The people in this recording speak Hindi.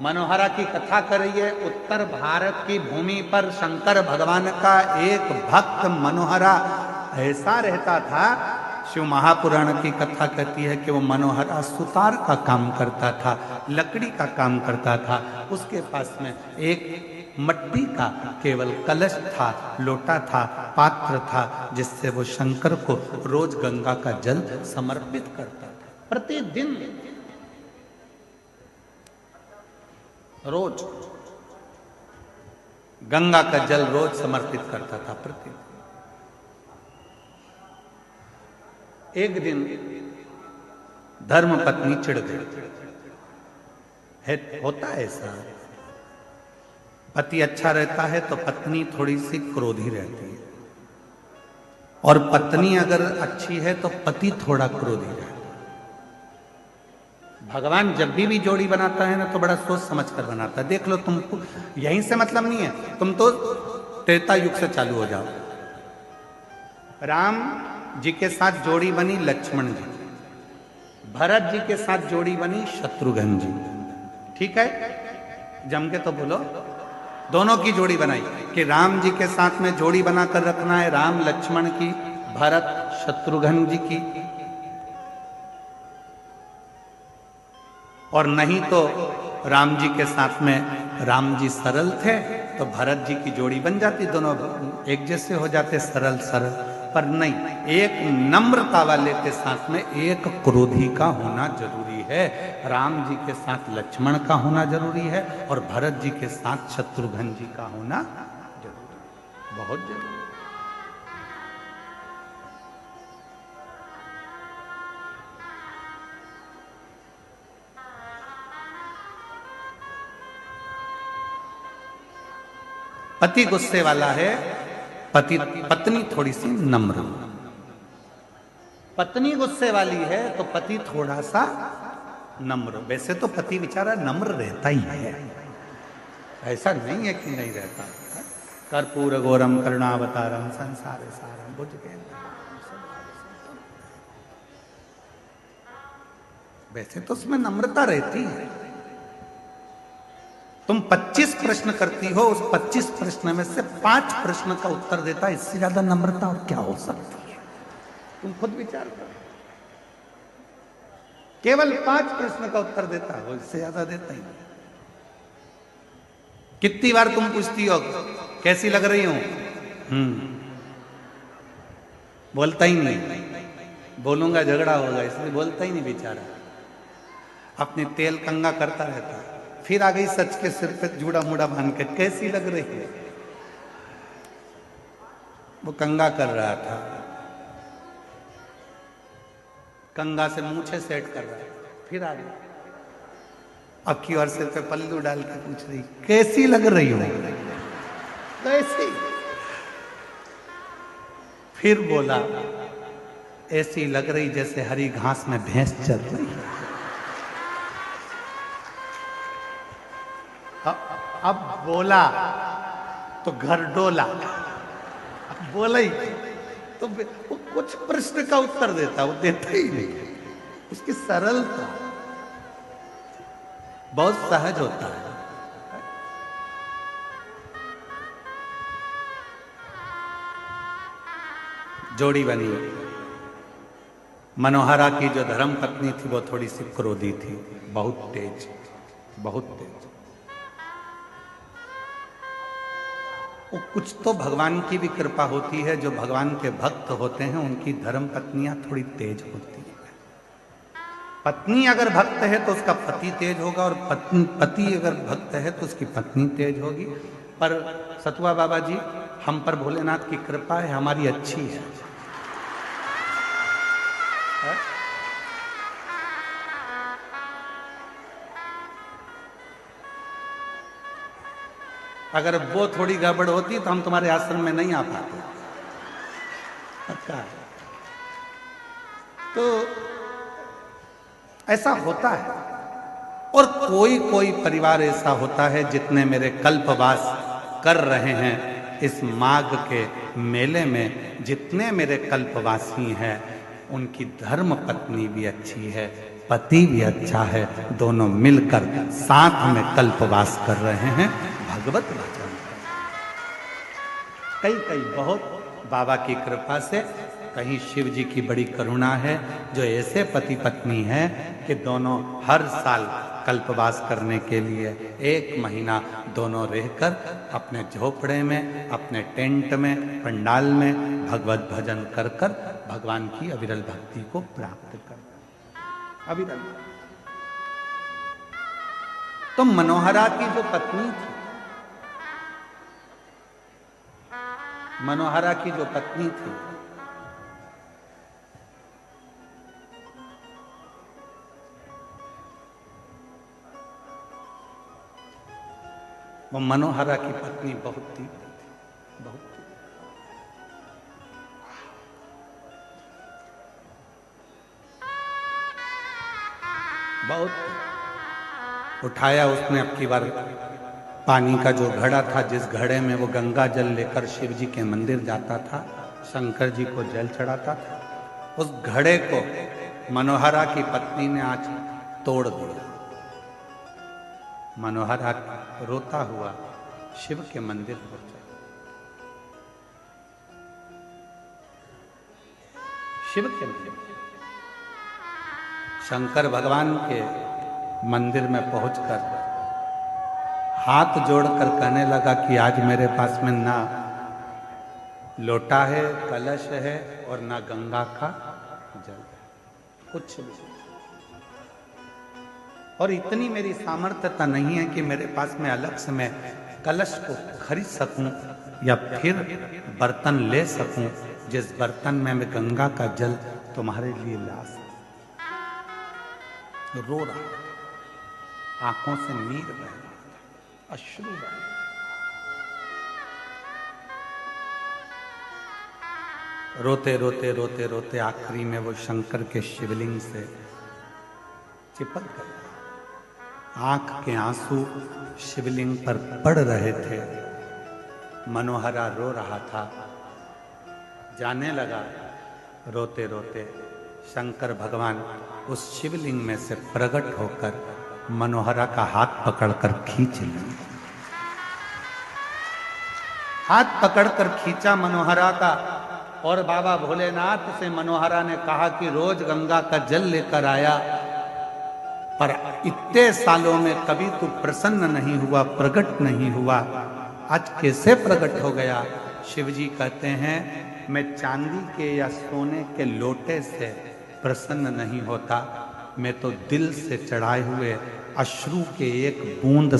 मनोहरा की कथा करिए। उत्तर भारत की भूमि पर शंकर भगवान का एक भक्त मनोहरा ऐसा रहता था। शिव महापुराण की कथा कहती है कि वो मनोहरा सुतार का काम करता था, लकड़ी का काम करता था। उसके पास में एक मट्टी का केवल कलश था, लोटा था, पात्र था, जिससे वो शंकर को रोज गंगा का जल समर्पित करता था। प्रतिदिन रोज गंगा का जल रोज समर्पित करता था प्रतिदिन। एक दिन धर्म पत्नी चिढ़ गई। होता है ऐसा, पति अच्छा रहता है तो पत्नी थोड़ी सी क्रोधी रहती है, और पत्नी अगर अच्छी है तो पति थोड़ा क्रोधी रहता है। भगवान जब भी जोड़ी बनाता है ना तो बड़ा सोच समझ कर बनाता है। देख लो, तुमको यहीं से मतलब नहीं है, तुम तो त्रेता युग से चालू हो जाओ। राम जी के साथ जोड़ी बनी लक्ष्मण जी, भरत जी के साथ जोड़ी बनी शत्रुघ्न जी। ठीक है, जम के तो बोलो। दोनों की जोड़ी बनाई कि राम जी के साथ में जोड़ी बनाकर रखना है, राम लक्ष्मण की, भरत शत्रुघ्न जी की। और नहीं तो राम जी के साथ में राम जी सरल थे तो भरत जी की जोड़ी बन जाती, दोनों एक जैसे हो जाते, सरल सरल। पर नहीं, एक नम्रता वाले के साथ में एक क्रोधी का होना जरूरी है। राम जी के साथ लक्ष्मण का होना जरूरी है, और भरत जी के साथ शत्रुघ्न जी का होना जरूरी, बहुत जरूरी। पति गुस्से वाला है, पत्नी थोड़ी सी नम्र। पत्नी गुस्से वाली है तो पति थोड़ा सा नम्र। वैसे तो पति बेचारा नम्र रहता ही है, ऐसा नहीं है कि नहीं रहता। कर्पूर गौरम करुणावतारम संसार सारम बुझ गए। वैसे तो उसमें नम्रता रहती है। तुम 25 प्रश्न करती हो, उस 25 प्रश्न में से 5 प्रश्न का उत्तर देता है, इससे ज्यादा नम्रता और क्या हो सकती है? तुम खुद विचार करो। केवल 5 प्रश्न का उत्तर देता है वो, इससे ज्यादा देता ही नहीं। कितनी बार तुम पूछती हो कैसी लग रही हूं? बोलता ही नहीं। बोलूंगा झगड़ा होगा, इसलिए बोलता ही नहीं बेचारा। अपने तेल कंगा करता रहता है। फिर आ गई सच के सिर पे जूड़ा मुड़ा बांध के, कैसी लग रही है? वो कंगा कर रहा था, कंगा से मूछे सेट कर रहा है। फिर आ गई, अब की और सिर पे पल्लू डाल के पूछ रही कैसी लग रही हो? कैसी? फिर बोला ऐसी लग रही जैसे हरी घास में भैंस चल रही है। अब बोला तो घर डोला। अब बोला ही तो वो कुछ प्रश्न का उत्तर देता, वो देता ही नहीं। उसकी सरलता बहुत सहज होता है। जोड़ी बनी। मनोहरा की जो धर्म पत्नी थी वो थोड़ी सी क्रोधी थी, बहुत तेज, बहुत तेज। वो कुछ तो भगवान की भी कृपा होती है, जो भगवान के भक्त होते हैं उनकी धर्म पत्नियां थोड़ी तेज होती है। पत्नी अगर भक्त है तो उसका पति तेज होगा, और पति अगर भक्त है तो उसकी पत्नी तेज होगी। पर सतुआ बाबा जी, हम पर भोलेनाथ की कृपा है, हमारी अच्छी है। अगर वो थोड़ी गड़बड़ होती तो हम तुम्हारे आश्रम में नहीं आ पाते। अच्छा, तो ऐसा होता है। और कोई कोई परिवार ऐसा होता है, जितने मेरे कल्पवास कर रहे हैं इस माघ के मेले में, जितने मेरे कल्पवासी हैं उनकी धर्म पत्नी भी अच्छी है। पति भी अच्छा है, दोनों मिलकर साथ में कल्पवास कर रहे हैं भगवत भजन। कई बहुत बाबा की कृपा से, कहीं शिव जी की बड़ी करुणा है जो ऐसे पति पत्नी है कि दोनों हर साल कल्पवास करने के लिए 1 महीना दोनों रहकर अपने झोपड़े में, अपने टेंट में, पंडाल में भगवत भजन कर कर भगवान की अविरल भक्ति को प्राप्त कर। अविरल। तो मनोहरा की जो पत्नी थी, मनोहरा की जो पत्नी थी, वो मनोहरा की पत्नी बहुत तीव्र थी, बहुत बहुत उठाया उसने। अब की बार पानी का जो घड़ा था, जिस घड़े में वो गंगा जल लेकर शिव जी के मंदिर जाता था, शंकर जी को जल चढ़ाता था, उस घड़े को मनोहरा की पत्नी ने आज तोड़ दिया। मनोहरा रोता हुआ शिव के मंदिर पहुंचा। शिव के मंदिर, शंकर भगवान के मंदिर में पहुंचकर हाथ जोड़कर कहने लगा कि आज मेरे पास में ना लोटा है, कलश है और ना गंगा का जल, कुछ भी। और इतनी मेरी सामर्थ्यता नहीं है कि मेरे पास में अलग से मैं कलश को खरीद सकूं या फिर बर्तन ले सकूं जिस बर्तन में मैं गंगा का जल तुम्हारे लिए ला सकूं। रो रहा, आंखों से नीर बह रहा, अश्रु बह रहा। रोते रोते रोते रोते आखिरी में वो शंकर के शिवलिंग से चिपक गए। आंख के आंसू शिवलिंग पर पड़ रहे थे। मनोहरा रो रहा था। जाने लगा रोते रोते शंकर भगवान उस शिवलिंग में से प्रकट होकर मनोहरा का हाथ पकड़कर खींच लिए। हाथ पकड़कर खींचा मनोहरा का, और बाबा भोलेनाथ से मनोहरा ने कहा कि रोज गंगा का जल लेकर आया, पर इतने सालों में कभी तू प्रसन्न नहीं हुआ, प्रकट नहीं हुआ, आज कैसे प्रकट हो गया? शिव जी कहते हैं मैं चांदी के या सोने के लोटे से प्रसन्न नहीं होता, मैं तो दिल से चढ़ाए हुए अश्रु के एक बूंद